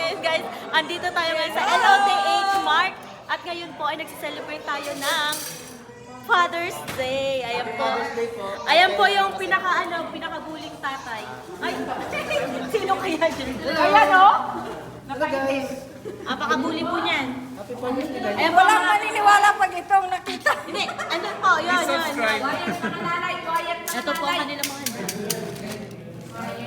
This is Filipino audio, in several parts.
ngayon guys, andito tayo ngayon sa LOTH Mart. At ngayon po ay nagsiselebrate tayo ng Father's Day. Ayan po. Ayan po yung pinakabuling tatay. Ay, sino kaya dyan? Ayan o. Guys, Apakabuli po niyan. happy Father's Day guys. Ayan po. Walang maniniwala pag itong nakita. Hindi, ano po, yun. Subscribe. Ito po ang kanila mga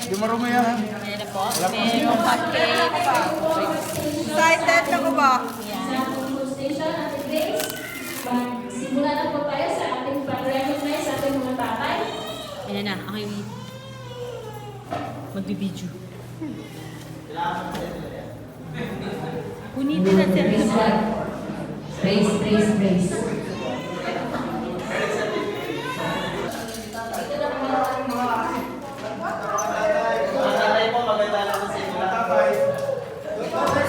Di marumi yan. Ayan na po. Merong cupcake. Excited na ko ba? Simula na po tayo sa ating pag-recognize sa ating mga tatay. Ayan na, okay. Magbibidyo. Kunin din natin. Praise, praise, praise.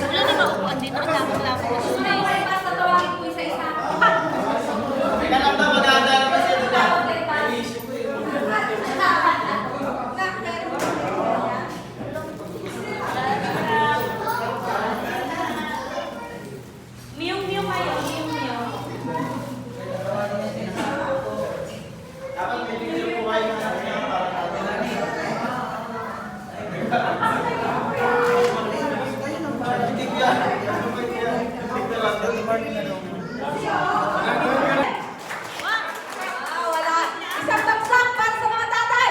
Wala na maupuan din. Nakatapos-lapos ko sa Miyong kayo, miyong. Wala. Isang bagsak para sa mga tatay.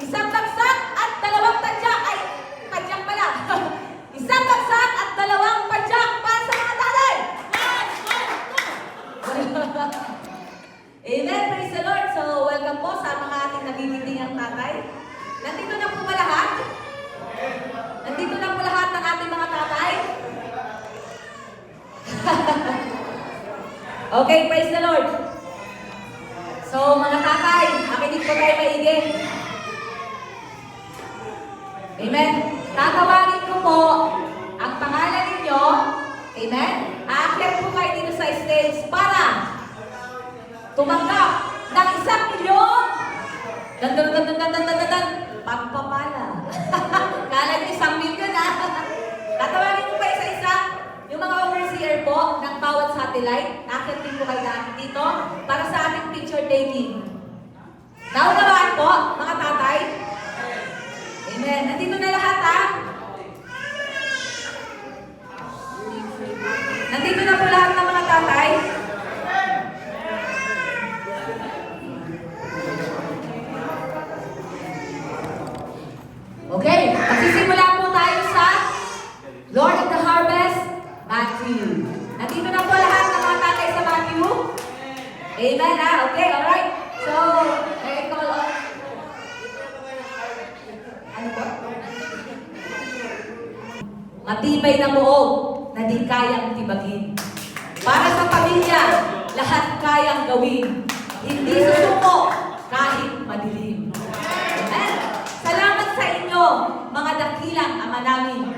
Isang bagsak at dalawang tadyak. Ay, tadyak pala. Isang bagsak at dalawang padyak para sa mga tatay. Amen. Praise the Lord. So, welcome po sa mga ating nagigitingang tatay. Nandito na po ba lahat? Nandito na po lahat ng ating mga tatay? Okay, praise the Lord. So, mga tatay, makinig po tayo maigi. Amen. Tatawagin ko po ang pangalan ninyo. Amen. Aakyat po kayo dito sa stage para tumanggap ng 1,000,000 pagpapala. Kala niyo 1,000,000 ha? Tatawagin ko pa isa-isa yung mga overseer po ng bawat satellite. Aakyat po kayo dito para sa ating picture taking. Naunawaan po, mga tatay? Amen. Nandito na lahat ha? Nandito na po lahat ng mga tatay? Okay, magsisimula po tayo sa Lord of the Harvest, Matthew. Nandito na po lahat ng mga tatay sa Matthew? Amen ha? Okay, alright. So, ano po? Matibay na buog na di kayang tibagin. Para sa pamilya, lahat kayang gawin. Hindi susuko kahit madilim. Amen. Salamat sa inyo, mga dakilang ama namin.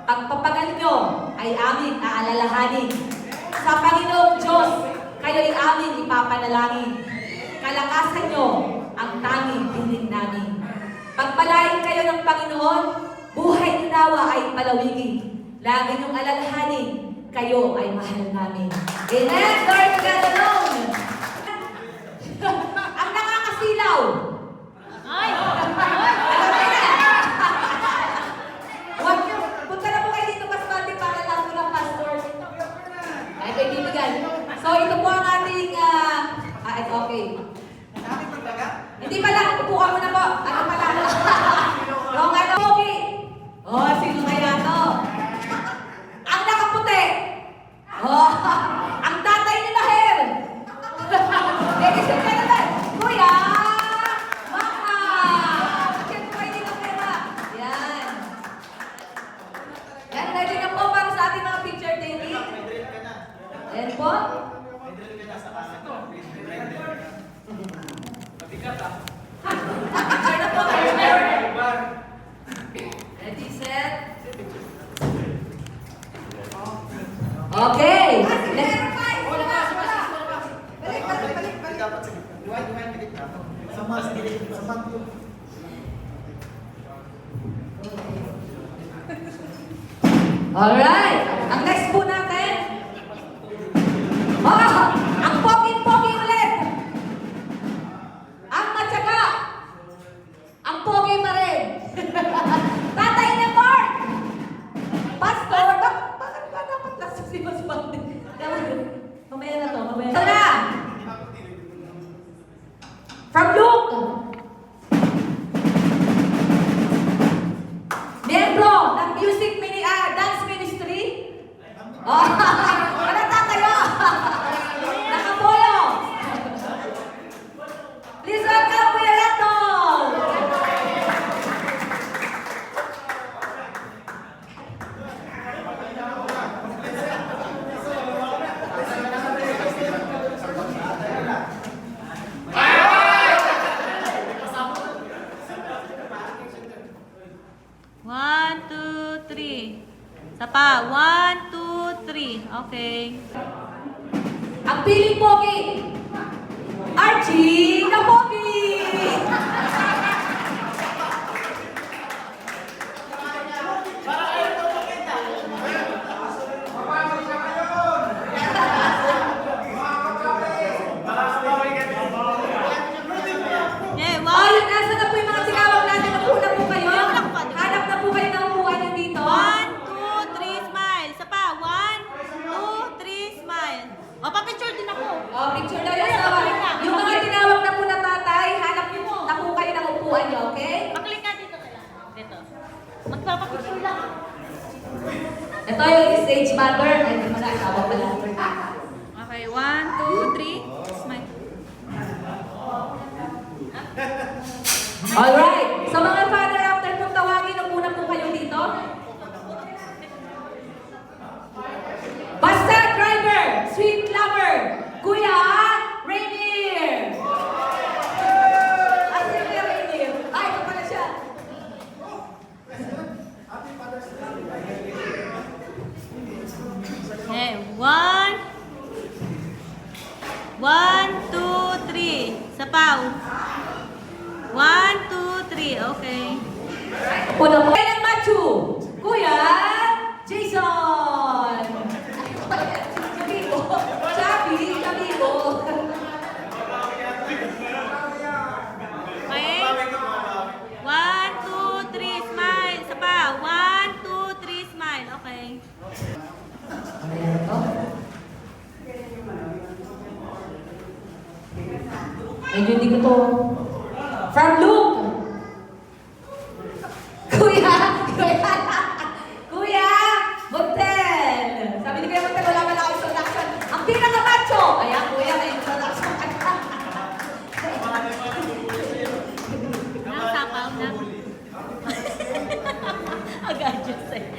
Pagpapagal nyo ay aming aalalahanin. Sa Panginoong Diyos, kayo'y aming ipapanalangin. Kalakasan nyo ang tanging hiling namin. Pagpalain kayo ng Panginoon, buhay inawa ay palawigin. Lagi niyong alalahanin, kayo ay mahal namin. Amen! Glory to God alone! Ang nakakasilaw. Ay! Huwag niyo, punta na po kayo dito, Pastor, para lang po ng pastor. Ay, kaibigan. So, ito po ang ating, it's okay. Hindi pala, upuan mo na po. Ano pala? Wrong ano, Pogi. Oh, sino kaya to? Ang nakaputi. Oh, ang tatay ni Lahir. Edison ka naman. Kuya! Mama! Yan po kayo dito, pera. Yan. Yan, ready na po para sa ating mga picture taking. Yan po. Picture na po kayo. Ready, set. Okay. Alright. Ang next po natin. Ang pogi-pogi ulit. Ang matyaga. Ang pogi pa rin. Tatay ni Mark. Pastor. Bakit ba dapat nasa si Mas Pandi? Mamaya na to. Mamaya na. Ito na. From Luke. Miyembro ng dance ministry. Oh, manata kayo. Nakapolo. Please welcome Kuya Ratol. One, two, three. Isa pa. One, two, three. Okay. Ang piling pogi. Archie na pogi. Yeah, Ay, one. nasa na po yung mga tinawag natin? Napuna po kayo? Hanap na po kayo ng upuan nyo dito? One, two, three, smile. Isa pa. One, two, three, smile. O, pa-picture din ako. Oh, picture daw yan sa yung mga tinawag na po na tatay, hanap nyo na po kayo ng upuan nyo, okay? Paklik ka dito na lang. Dito. Magpapapicture lang. Ito yung stage mother. Ay, hindi mo na asawa pala. Okay, one, two, three. Smile. Alright. Sa mga father after kung tawagin, muna po kayo dito. Basta driver, sweet lover, Kuya Rainier. Ay, si Kuya Rainier. Ay, ito pala siya. Okay, one. One, two, three. Isa pa. One, two, three. Okay. Una po. Kuya ng Matthew. Kuya Jason. Kabibo. Chubby. Kabibo. Okay. One, two, three. Smile. Isa pa. One, two, three. Smile. Okay. Medyo hindi ko to. From Luke. Kuya! Kuya! Kuya! Montel! Sabi ni Kuya Montel, wala pala ako introduction. Ang pinaka-macho! Ayan, Kuya, may introduction ka na. Ang sapaw na. Agad dyan sa'yo.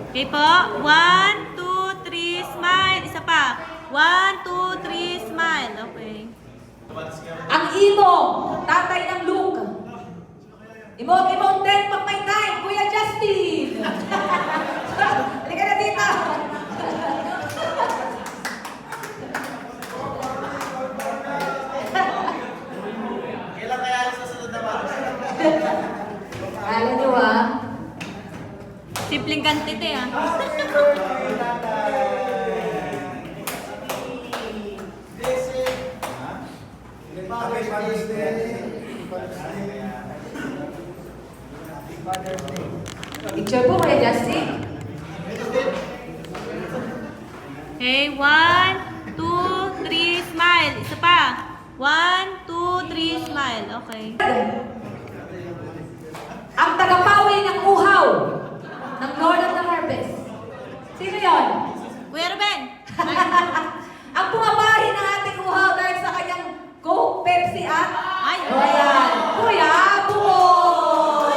Okay po. One, two, three, smile. Isa pa. One, two, three, smile. Okay. Ang imo, tatay ng Luke. Imong ten pag may time, Kuya Justin. Halika na dito. Kailan kaya sa sunod na ba? Alam niyo ah. Simpleng kantite ah. Happy Father's Day. Picture po, Kuya Justin. Okay, one, two, three, smile. Isa pa. One, two, three, smile. Okay. Ang tagapawi ng uhaw ng Lord of the Harvest. Sino yon? Kuya Ruben. Ang pumapahin ng ating uhaw dahil sa kanyang Coke, Pepsi at Ay, Ayan. Kuya Buboy!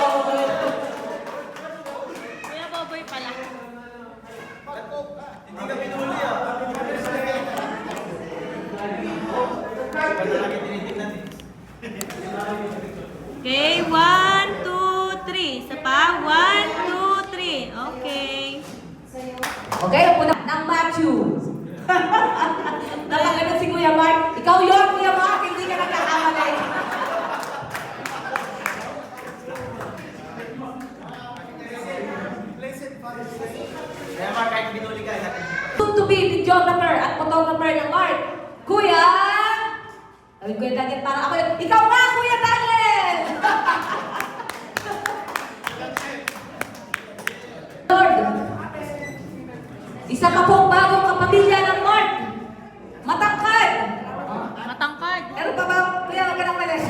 Kuya Boboy pala. Hindi ka pinuli ah. Okay, one, two, three. Isa pa. One, two, three. Okay. Okay, upo na ng Matthew. Napagano si Kuya Mark. Ikaw yun, Kuya Mark. Hindi ka nagkakamali. pagpapagawa ng prayer ng Mark. Kuya! Sabi ko yung Daniel, parang ako yun. Ikaw nga, Kuya Daniel! Lord, isa pa pong bagong kapamilya ng Mark. Matangkad. Matangkad. Meron pa ba? Kuya, wag ka nang malis.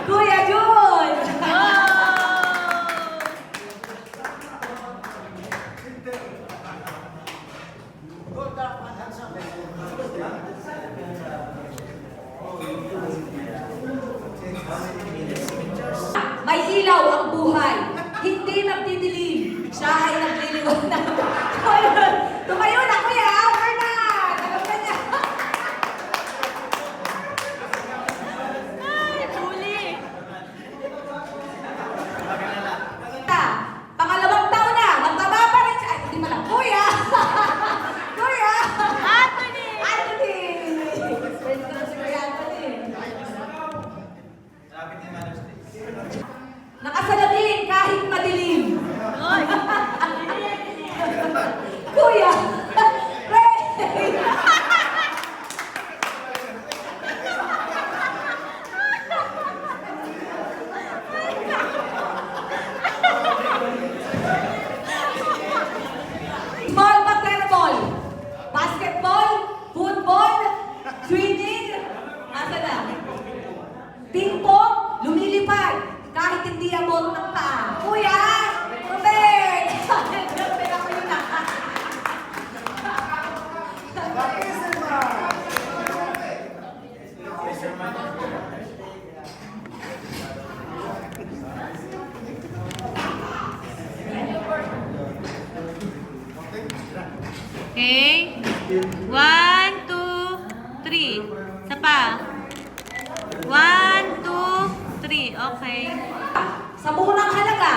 Kuya Jun! May ilaw ang buhay. Hindi magdidilim. Siya ay nagliliwanag. Tumayo na, Kuya! Bernard! Alam ka niya. Ay, huli. Pangalawang taon na, magtaba pa rin siya. Ay, hindi pala. Kuya! Kuya! Anthony! Anthony! Friends ko na si Kuya Anthony. Nakasalamin kahit madilim. Oy! Kuya! Ray! Small but terrible. Basketball, football, swimming, asa na? Ping-pong, lumilipad, kahit hindi abot ng paa. Kuya! Robert! Robert ako yun na. Okay. 1, 2, 3. Isa pa. 1, 2, 3. Okay. Sa murang halaga.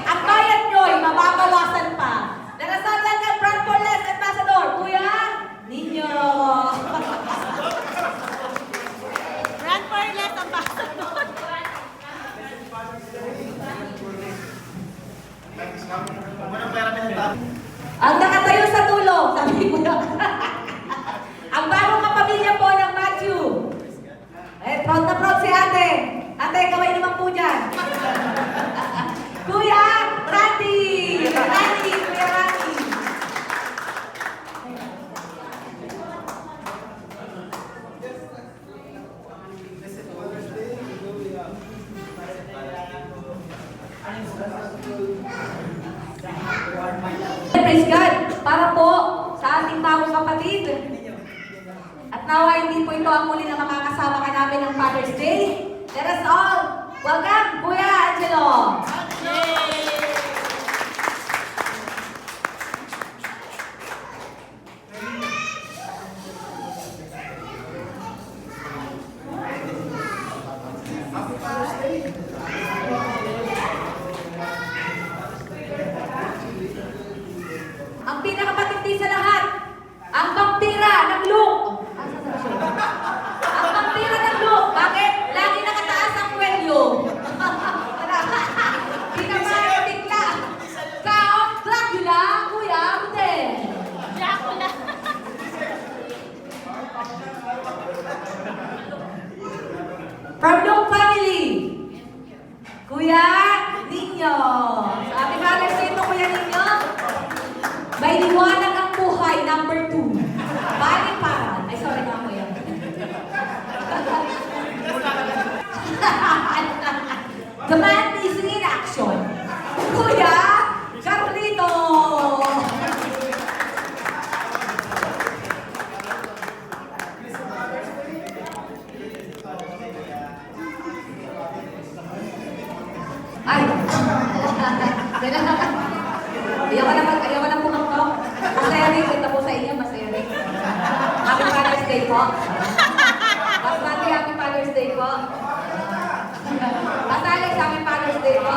Ang bayad nyo'y mababawasan pa. Darasal lang ng Brand for Less Ambassador. Kuya, ninyo. Run for less ambassador. Huwag mo nang pera pinagtapos. Ang nakatayo sa dulo, sabi ko na. Ang bagong kapamilya po ng Matthew. Eh, proud na proud si ate. Ate, kaway naman po dyan. Kuya, Randy! Randy, Kuya Randy. Praise God! Para po sa ating tawang kapatid. At nawa hindi po ito ang muli na makakasama ka namin ng Father's Day. Let us all welcome Kuya Angelo! Ang pinakamatindi sa lahat, ang vampira ng look. Ang vampira ng look. Bakit? Lagi nakataas ang kwelyo. Pinamahan bigla. Count Dracula, Kuya, hindi. Dracula. From Look Family. Kuya Ninyo. Sa ating Father's Day po, Kuya Ninyo. May liwanag ang buhay, number 2. Balik para. Ay, sorry na ako yan. The man is in action. Kuya Carlito. Ay. Ayaw na pumaktok. Masaya rin. Ito po sa inyo, masaya rin. Happy Father's Day po. Pasmati, Happy Father's Day po. Pasalik, Happy Father's Day po.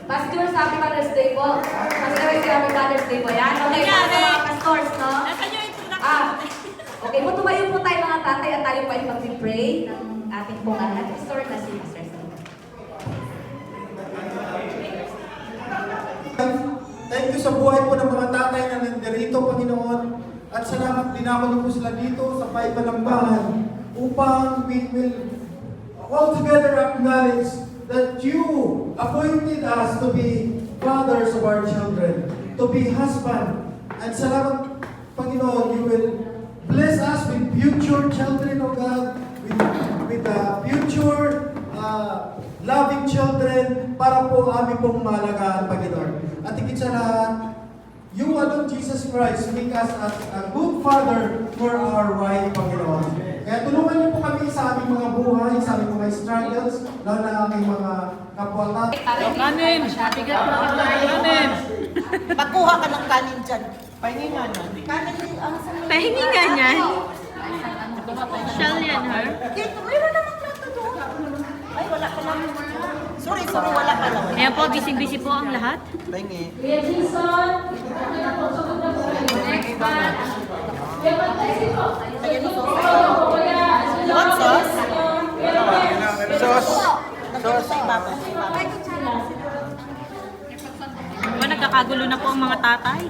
Pastor, Happy Father's Day po. Pastor, Happy Father's Day po. Yan. Okay, po sa mga pastors, no? Nasaan yung introduction? Okay, tumayo po tayo mga tatay at tayo pa yung mag-pray ng ating pong pastor na si Pastor Steve. Thank Thank you sa buhay po ng mga tatay na nandirito, Panginoon. At salamat din ako po sila dito sa Paipalambahan upang we will all together acknowledge that you appointed us to be fathers of our children, to be husband. And salamat, Panginoon, you will bless us with future children, O God, with future loving children para po amin pong malagaan, Panginoon. At higit sa lahat, you alone, Jesus Christ, make us a good father for our wife, Panginoon. Kaya tulungan niyo po kami sa aming mga buhay, sa aming mga struggles, lalo na aming mga kapwa. Kanin! Bigat mo ang kanin! Pagkuha ka ng kanin dyan. Pahingi nga na. Kanin din ang sa Pahingi nga niyan. Shell yan, her. Dito, mayroon namang plato doon. Ay, wala ka lang. Sorry, wala ka lang. Ayan po, busy-busy po ang lahat. Pahingi. Kuya Jason, ano na po, sugod na po. Next batch. Kuya Pagkaisi po. What sauce? Sauce. Sauce sa ibabaw. Diba, nagkakagulo na po ang mga tatay.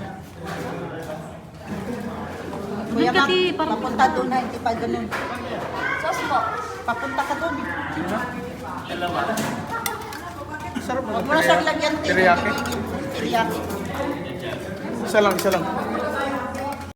Kuya Doon kasi, Ma'am, parang- papunta doon na, hindi pa ganun. Sauce po. Papunta ka doon. Sarap Huwag mo na siyang lagyan. Teriyaki? Teriyaki. Isa lang.